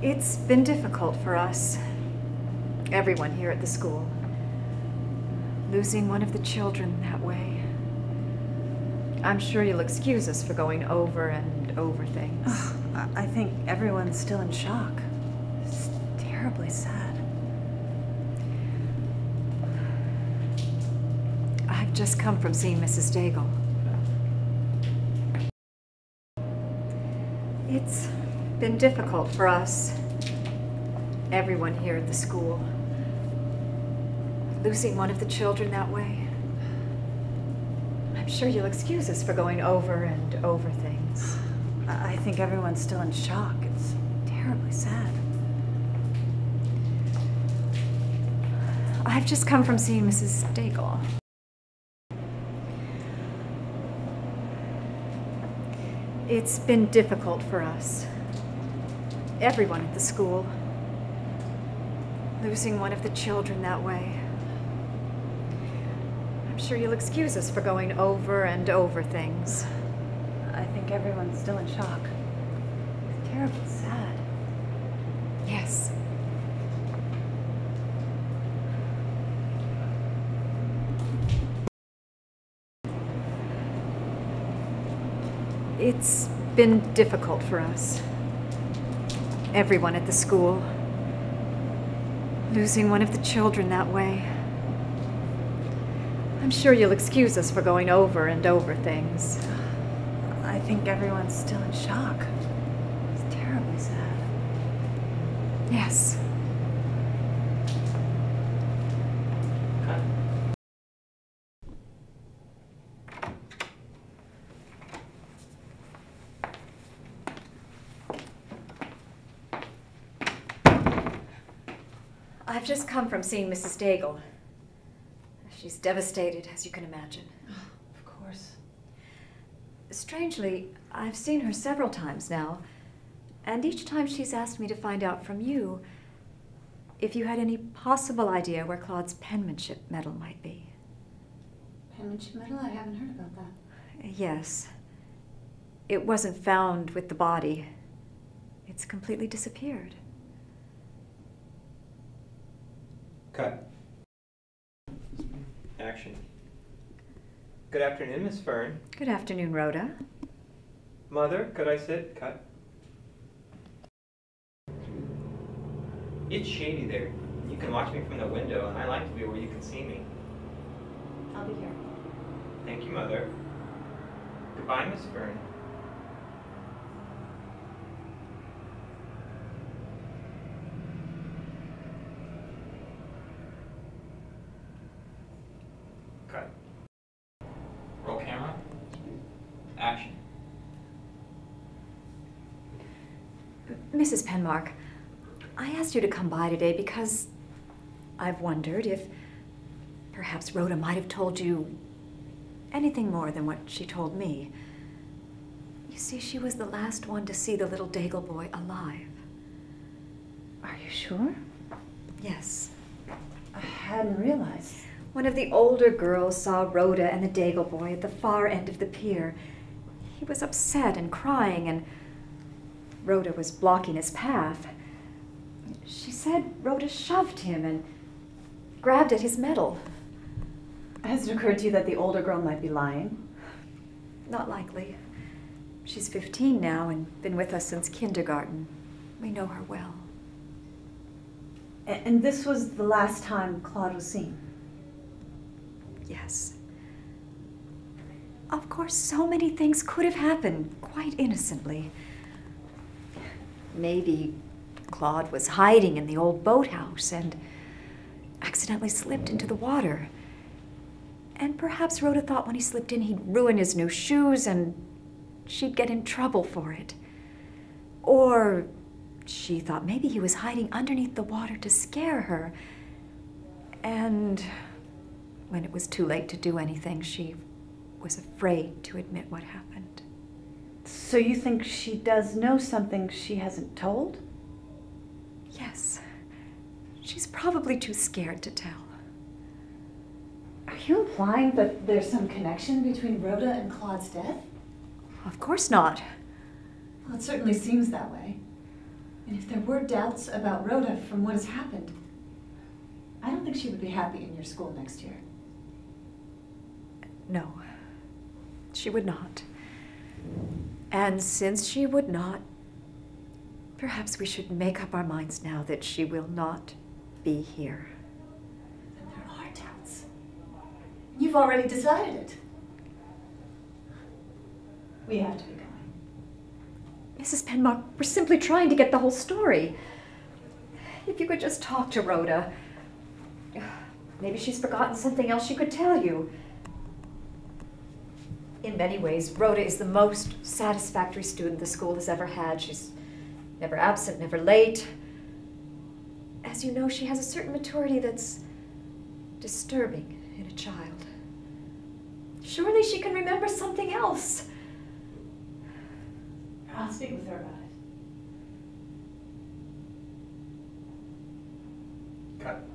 It's been difficult for us, everyone here at the school, losing one of the children that way. I'm sure you'll excuse us for going over and over things. I think everyone's still in shock. It's terribly sad. I've just come from seeing Mrs. Daigle. It's been difficult for us, everyone here at the school, losing one of the children that way. I'm sure you'll excuse us for going over and over things. I think everyone's still in shock. It's terribly sad. I've just come from seeing Mrs. Daigle. It's been difficult for us, everyone at the school, losing one of the children that way. I'm sure you'll excuse us for going over and over things. I think everyone's still in shock. It's terribly sad. Yes. It's been difficult for us, everyone at the school, losing one of the children that way. I'm sure you'll excuse us for going over and over things. I think everyone's still in shock. It's terribly sad. Yes. I've just come from seeing Mrs. Daigle. She's devastated, as you can imagine. Oh, of course. Strangely, I've seen her several times now, and each time she's asked me to find out from you if you had any possible idea where Claude's penmanship medal might be. Penmanship medal? I haven't heard about that. Yes. It wasn't found with the body. It's completely disappeared. Cut. Action. Good afternoon, Miss Fern. Good afternoon, Rhoda. Mother, could I sit? Cut. It's shady there. You can watch me from the window, and I like to be where you can see me. I'll be here. Thank you, Mother. Goodbye, Miss Fern. Cut. Roll camera. Action. Mrs. Penmark, I asked you to come by today because I've wondered if perhaps Rhoda might have told you anything more than what she told me. You see, she was the last one to see the little Daigle boy alive. Are you sure? Yes. I hadn't realized. One of the older girls saw Rhoda and the Daigle boy at the far end of the pier. He was upset and crying, and Rhoda was blocking his path. She said Rhoda shoved him and grabbed at his medal. Has it occurred to you that the older girl might be lying? Not likely. She's 15 now and been with us since kindergarten. We know her well. And this was the last time Claude was seen? Yes. Of course, so many things could have happened quite innocently. Maybe Claude was hiding in the old boathouse and accidentally slipped into the water. And perhaps Rhoda thought when he slipped in he'd ruin his new shoes and she'd get in trouble for it. Or she thought maybe he was hiding underneath the water to scare her. And when it was too late to do anything, she was afraid to admit what happened. So you think she does know something she hasn't told? Yes. She's probably too scared to tell. Are you implying that there's some connection between Rhoda and Claude's death? Of course not. Well, it certainly seems that way. And if there were doubts about Rhoda from what has happened, I don't think she would be happy in your school next year. No, she would not. And since she would not, perhaps we should make up our minds now that she will not be here. Then there are doubts. You've already decided it. We have to be going. Mrs. Penmark, we're simply trying to get the whole story. If you could just talk to Rhoda. Maybe she's forgotten something else she could tell you. In many ways, Rhoda is the most satisfactory student the school has ever had. She's never absent, never late. As you know, she has a certain maturity that's disturbing in a child. Surely she can remember something else. I'll speak with her about it. Cut.